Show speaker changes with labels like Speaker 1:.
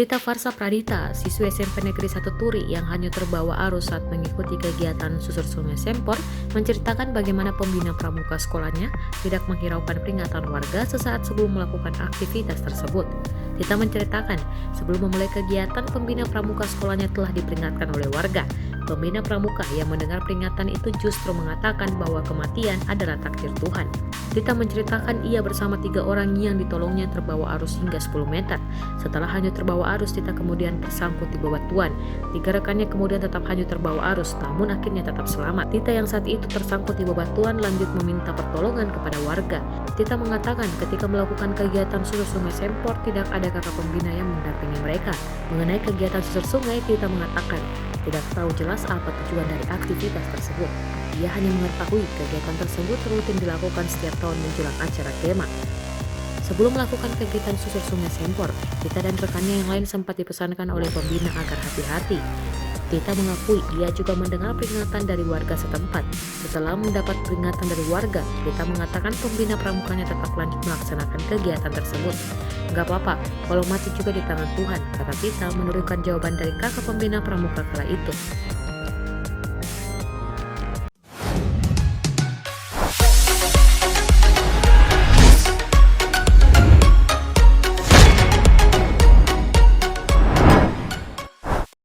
Speaker 1: Tita Farsa Pradita, siswi SMP Negeri 1 Turi yang hanyut terbawa arus saat mengikuti kegiatan susur sungai Sempor, menceritakan bagaimana pembina pramuka sekolahnya tidak menghiraukan peringatan warga sesaat sebelum melakukan aktivitas tersebut. Tita menceritakan, sebelum memulai kegiatan, pembina pramuka sekolahnya telah diperingatkan oleh warga. Pembina pramuka yang mendengar peringatan itu justru mengatakan bahwa kematian adalah takdir Tuhan. Tita menceritakan ia bersama 3 orang yang ditolongnya terbawa arus hingga 10 meter. Setelah hanyut terbawa arus, Tita kemudian tersangkut di bebatuan. 3 rekannya kemudian tetap hanyut terbawa arus, namun akhirnya tetap selamat. Tita yang saat itu tersangkut di bebatuan lanjut meminta pertolongan kepada warga. Tita mengatakan ketika melakukan kegiatan susur sungai Sempor, tidak ada kakak pembina yang mendampingi mereka. Mengenai kegiatan susur sungai, Tita mengatakan tidak tahu jelas apa tujuan dari aktivitas tersebut. Dia hanya mengetahui kegiatan tersebut rutin dilakukan setiap tahun menjelang acara Kema. Sebelum melakukan kegiatan susur sungai Sempor, Tita dan rekannya yang lain sempat dipesankan oleh pembina agar hati-hati. Tita mengakui ia juga mendengar peringatan dari warga setempat. Setelah mendapat peringatan dari warga, Tita mengatakan pembina pramukanya tetap lanjut melaksanakan kegiatan tersebut. Gak apa-apa, kalau mati juga di tangan Tuhan, kata Tita menurunkan jawaban dari kakak pembina pramuka kala itu.